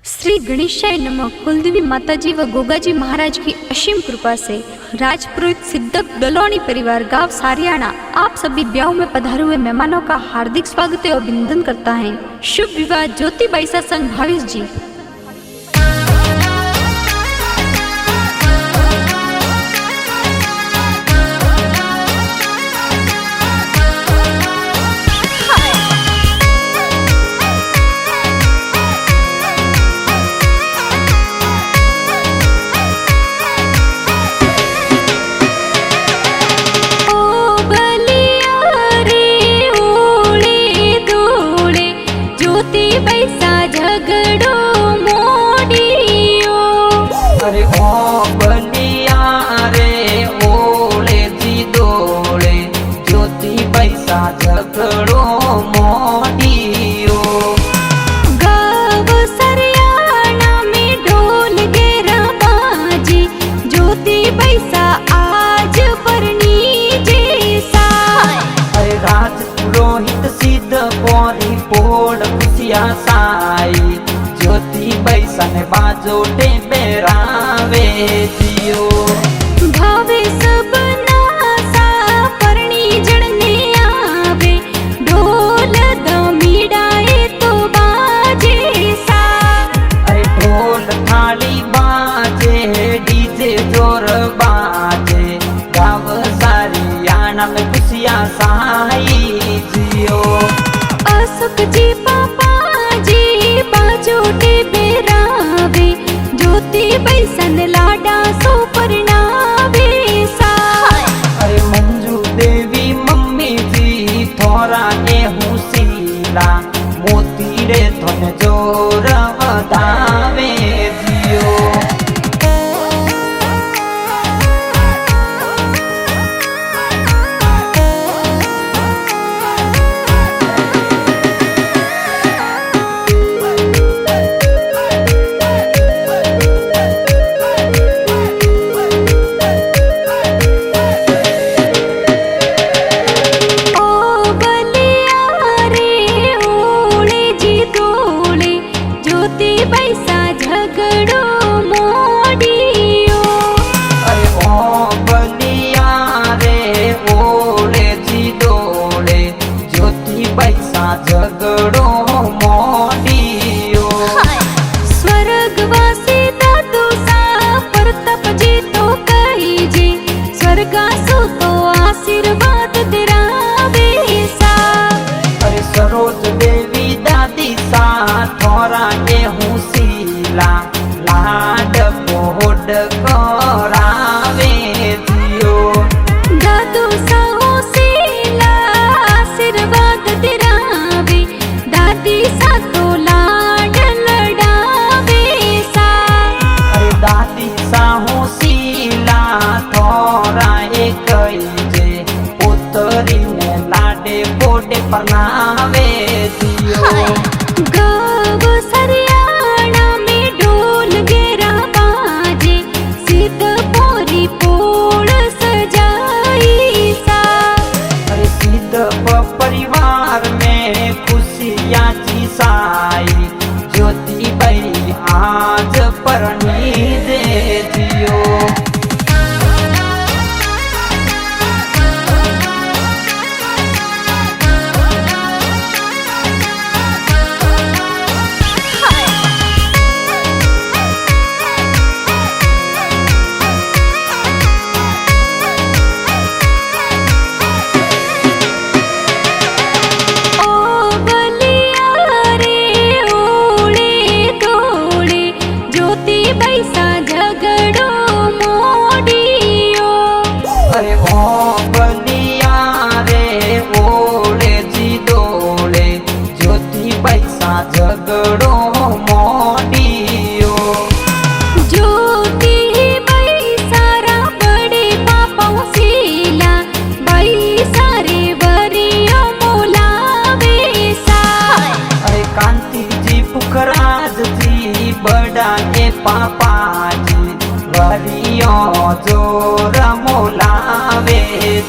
श्री गणेशाय नमः। कुलदेवी माताजी व गोगाजी महाराज की असीम कृपा से राजपुरोहित सिद्धक डलोनी परिवार गांव सारियाना आप सभी ब्याह में पधारे हुए मेहमानों का हार्दिक स्वागत एवं अभिनंदन करता है। शुभ विवाह ज्योतिबाई संघ भावेश जी। साई ज्योतिबाई सन बाजोटे बेरावे जियो भावे सबना सा परणी जड़ने आवे ढोल दमीड़ाए तो बाजे सा। अरे ढोल थाली बाजे डीजे जोर बाजे गाँव सारियाना में खुशियाँ साई जियो। असुख जी पापा जी बाजोटे बेरावे ज्योतिबाई सन लाडा सो परनावे सा। अरे मंजू देवी मम्मी जी थोरा ने हुसीला मोती रे थन जोर वधावे जियो। झगड़ो मोडियो स्वर्गवासी दादू सा प्रताप जी तो कही जी स्वर्गासु तो आशीर्वाद दिरावे सा। अरे सरोज देवी दादी सा थोरा के हुसीला लाड पोड करावे जियो। दादू सा हुसीला आशीर्वाद दिरावे दादी सा तो लाड लड़ावे सा। अरे दादी सा हुसीला थोरा एक जे पुतरी ने लाडे पोडे परनावे जियो। गाँव सरियाना में ढोल गेरा बाजे सिद्ध पोरी पोड़ सजाई सा। अरे सिद्ध परिवार में खुशियाँ की साई ज्योतिबाई आज परनी दे जियो। झगड़ो मोडियो ज्योतिबाई सारा बड़े पापा सीला बाई सारे वरियो मोलावे सा। अरे कांति जी पुखराज जी बड़ा के पापा जी वरियो जोर मोलावे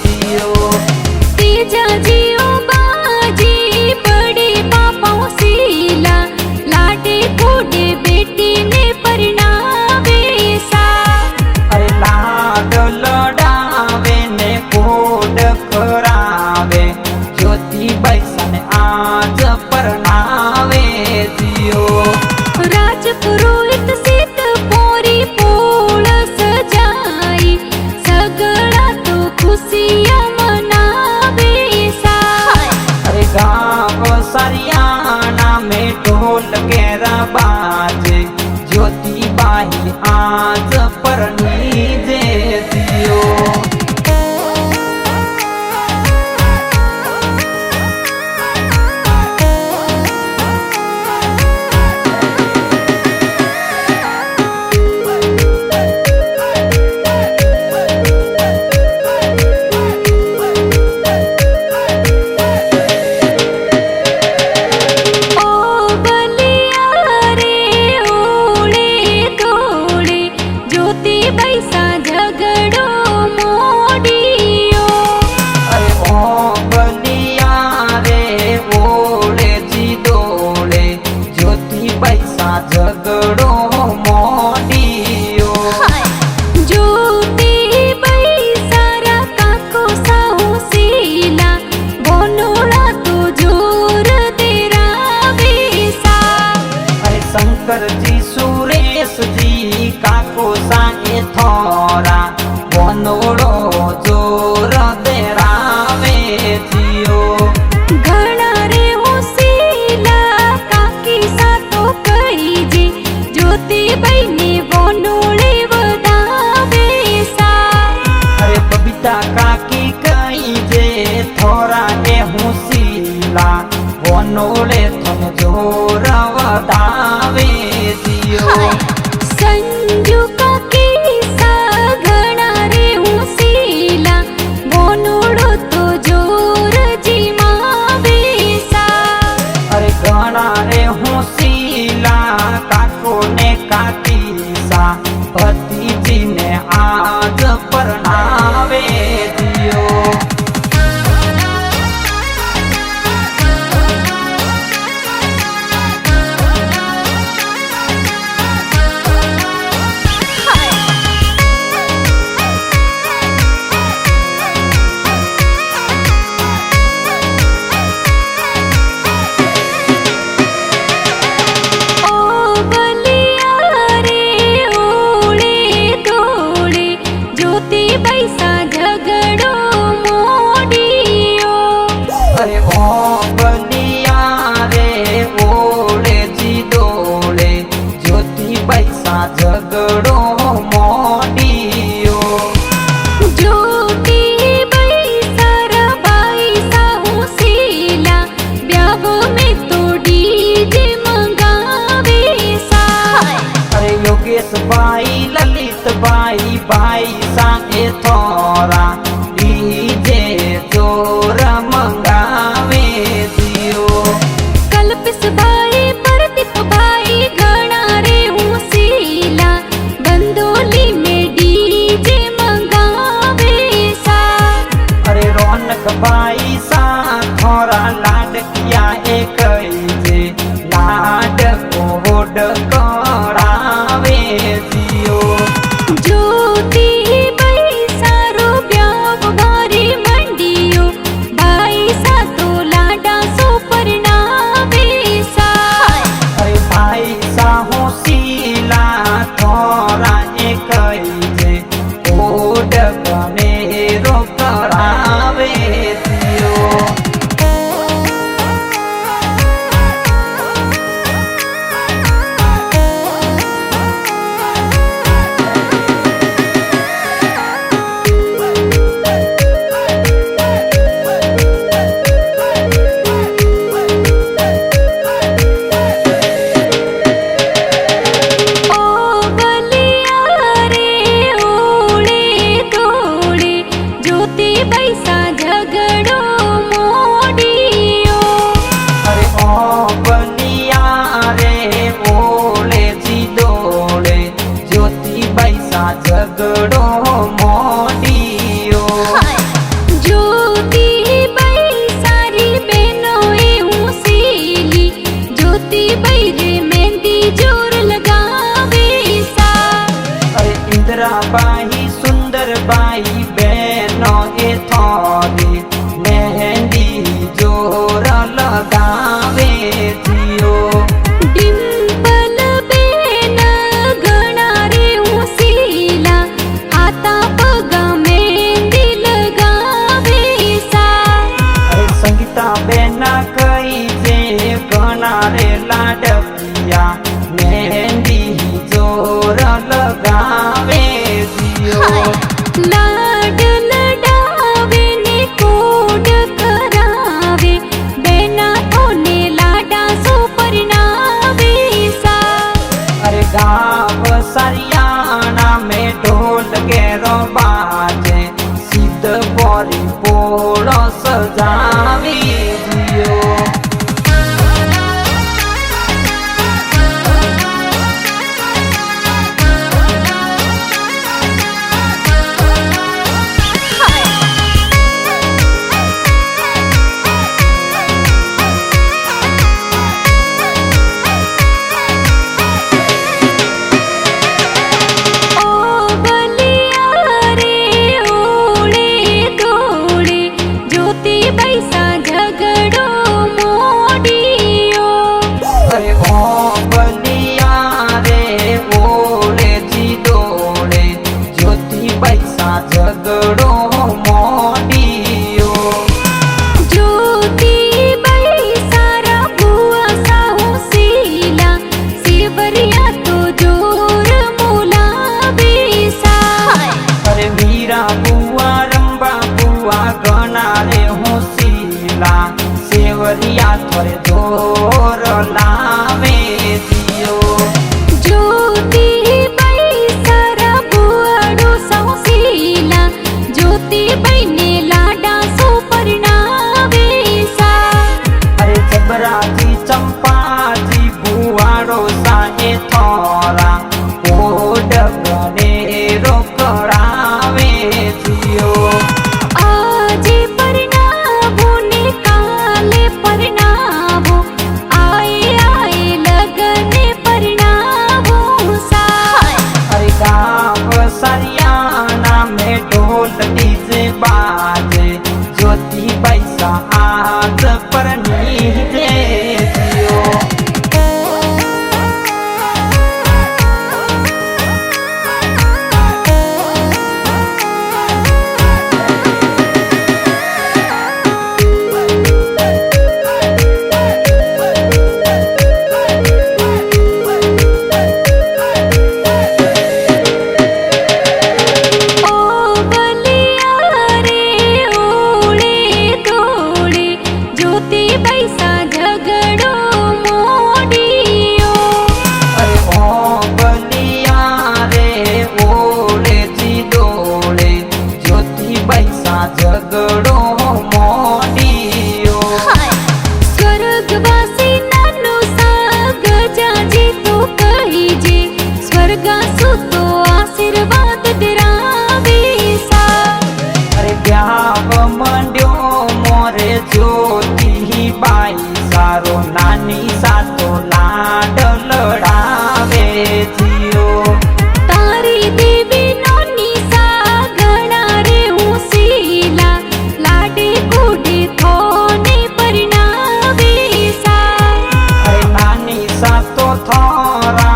जियो। तेजा जियो बाजी बड़े पापा सीला लाडे कोडे बेटे ઘેરા બાજે જ્યોતિબાઈ આજ પરણી જે દિયો ઝઘડો મોડિયો જ્યોતિબાઈ સારા કાકો સાહુ શીલા બોનોળા તો જોર દેરાવે સા અરે શંકરજી સુરેશજી કાકો સાએ થોરા બોનોળો જોર દેરાવે જીઓ ઘણા રે હોશીલા કાકી સાતો કહીજે જ્યોતિબાઈ ને બોનોળે વધાવે સા અરે બબીતા કાકી કઈ જે થોરા ને હુસીલા બોનોળે તને જોર વધાવે જીઓ સંજુ કાકી સા ઘણા રે હોશીલા બોનોળો તો જોર જીમાવે સા અરે ઘણા રે હુસીલા કાકો ને કાકી સા ભતીજીને આજ પરણાવે દિયો જ્યોતિબાઈ સા ઝઘડો મોડિયો અરે ઓ બલિયા રે ઓળે જી દોળે જ્યોતિબાઈ સા ઝઘડો મોડિયો જ્યોતિબાઈ સારા બાઈ સાહુ શીલા બ્યાવો મેં તો ડીજે મંગાવે સા અરે યોગેશભાઈ લલિતભાઈ ભાઈ સાએ થોરા ડીજે જોર મંગાવે દિયો કલ્પેશભાઈ પ્રદીપભાઈ ઘણા રે હોશીલા બંદોલી મેં ડીજે મંગાવે સા અરે રોનકભાઈ સા થોરા લાડકિયા એ કઈ જે લાડ કોડ કરાવે દિયો જ્યોતિબાઈ સારો બ્યાવ મારી મંડિયો ભાઈ સા તો લાડા સો પરણાવે સા અરે ભાઈ સાહુ શીલા થોરા એ કઈ જે કોડ ગનેરો કરાવે દિયો જ્યોતિબાઈ સા ઝઘડો મોડિયો અરે ઓ બલિયા રે ઓળે જી દોળે જ્યોતિબાઈ સા ઝઘડો મોડિયો જ્યોતિબાઈ સારી બહેનો એ હોશીલી જ્યોતિબાઈ રે મહેંદી જોર લગાવે સા અરે ઇન્દ્રાબાઈ સુંદરબાઈ બહેનો એ થોરી મહેંદી જોર લગાવે જીઓ ડિમ્પલ બેન ઘણા રે હોશીલા भरोसा ए थोरा ओड गणे रोकड़ावे जियो। આજે પરણાવો ને કાલે પરણાવો, આए आए લગને પરણાવો સા। अरे गाँव सरियाना में ढोल डीजे बाजे, ज्योति पैसा आज पर नीजे जियो। ओ बलिया रे ओले दोले, ज्योति पैसा झगड़ो मोडियो। अरे ओ बलिया रे ओले जी डोले, ज्योति पैसा झगड़ो मोडियो। स्वर्गवासी नानु सा गजाजी तो कहीजे, स्वर्गासु तो आशीर्वाद दिरावे सा। अरे ब्याव मंड्यो मोरे ज्योति बाई सारो, नानी सातो लाड लड़ावे जियो। तारी देवी नोनी सा घणा रे ऊंसीला, लाडे कूडे थोने परिणावे सा। अरे नानी सातो थोरा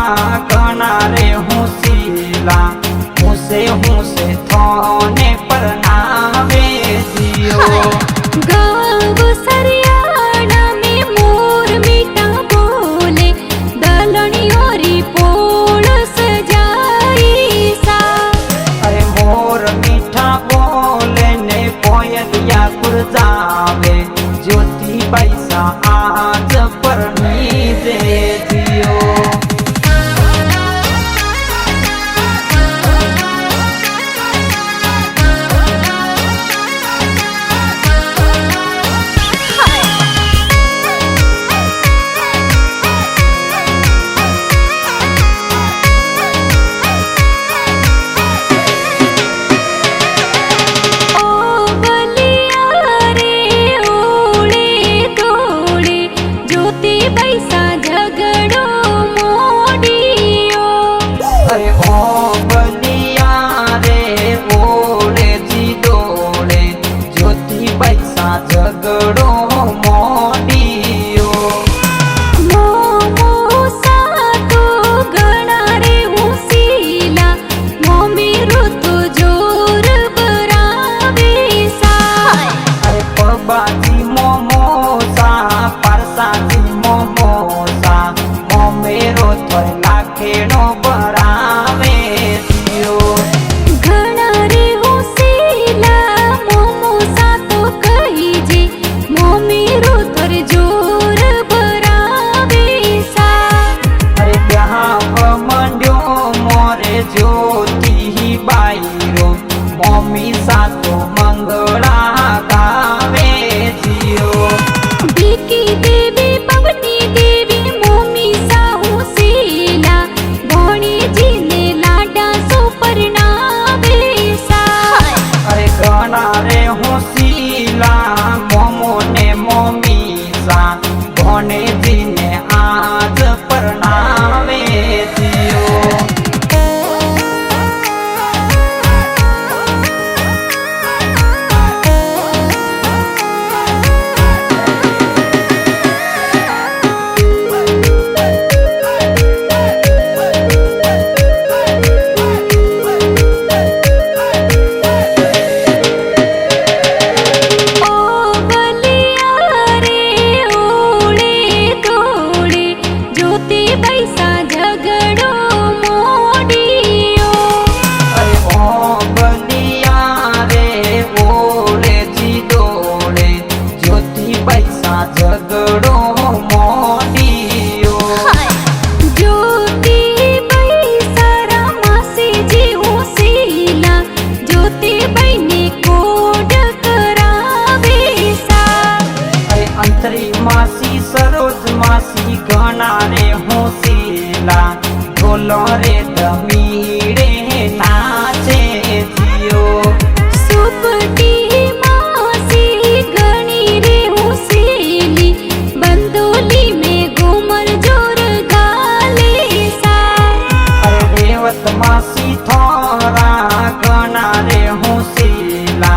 घना रे हुसीला, हुसे थोने परनावे जियो। गाँव सरियाणा में मोर मीठा बोले, दलनियोरी पोळ सजाई सा। अरे मोर मीठा बोले ने कोयलिया कुरजावे, ज्योति पैसा आज पर नीजे जियो। ओ बलिया रे ओले दोले, ज्योति पैसा झगड़ो मोडियो। अरे ओ बलिया रे ओले जी डोले, ज्योति पैसा झगड़ो मोडियो। मोमो सा तो घणा रे ऊंसीला, मोमीरो तो जोर बरावे सा। अरे पबाजी मोमोसा, परसाजी मोमोसा, मोमेरो थोर लाखेणो बरावे जियो। घणा रे ऊंसीला मोमो सा तो कहीजे, मोमीरो तोर जोर बरावे सा। अरे ब्याव मंड्यो मोरे ज्योति बाईरो, मम्मी सातो मंगला गावे जियो। बीकी देवी पवनी देवी मोमी सा ऊंसीला, भोणी ढोलो रे दमीड़े नाचे जियो। सुपटी मासी गणी रे हुसेली बंदोली में घूमर जोर गाले सा। अरे रेवत मासी थोरा गणा रे हुसेला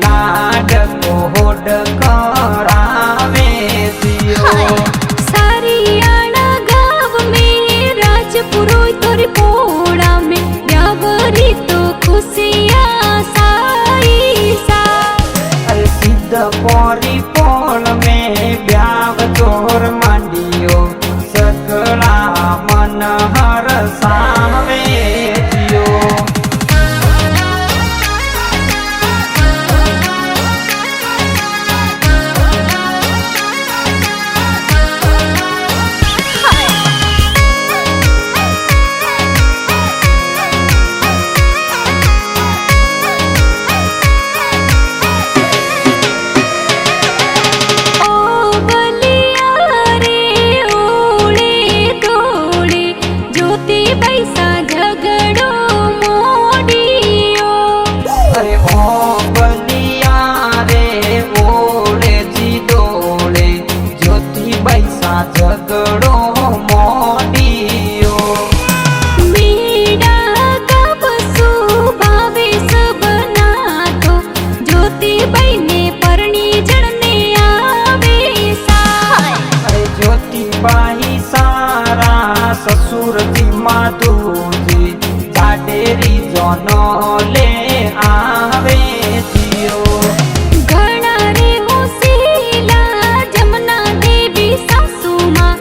लाड को होड करावे जियो। सारियाणा गाँव में राजपुरोहित और पोड़ा में ब्यावरी तो खुशियाँ साई सा। अरे सिद्ध पौरी पोल में ब्याव तोर मांडियो सकला मन हर सावे जियो। अरे ओ बलिया रे ओले जी डोले ज्योति बैसा झगड़ो मोडियो। मीडा कब सुबावे सबना तो ज्योति बहने परणी जड़ने आवे सा। अरे ज्योति बाई सारा ससुर जी माधु जी जाडेरी जोनो ले आवे जियो। घणा रे हुसेला जमुना देवी सासू मां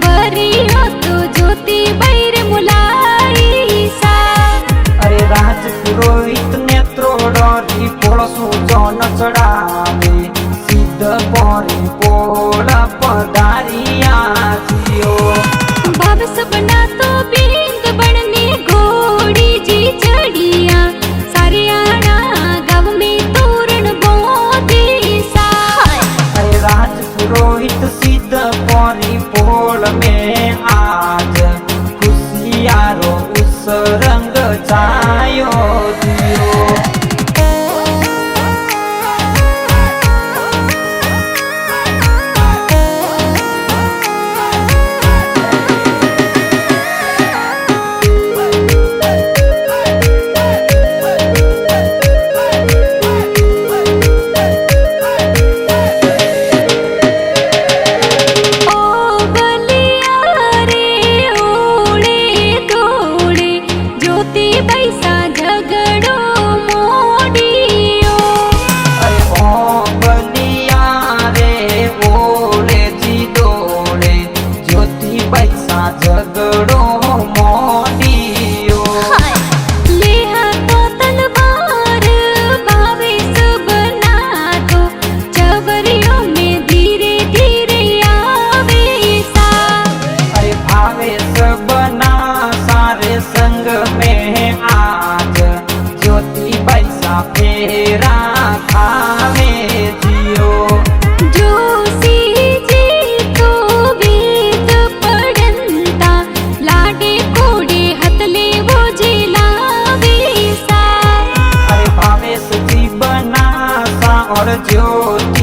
बरी हो तो ज्योति बैर मुलाई सा। अरे राजपुरोहित ने त्रोड़ी पोळसू जोन चढ़ावे सिद्ध पौरी पोळ पधारिया जियो। बाब सबना तो बिंद बनने घोड़ी जी चढ़िया सारियाणा गाँव में तोरण बोंदी सा। अरे राजपुरोहित सिद्ध पौरी पोल में आज खुशियारो उस रंग छायो जियो। झगड़ो मोडियो। लेहा तो तलवार बावे सबना तो चवरियों में धीरे धीरे आवे सा। अरे भावे सबना सारे संग में आज ज्योति बैसा फेरा खावे जियो। और ज्योति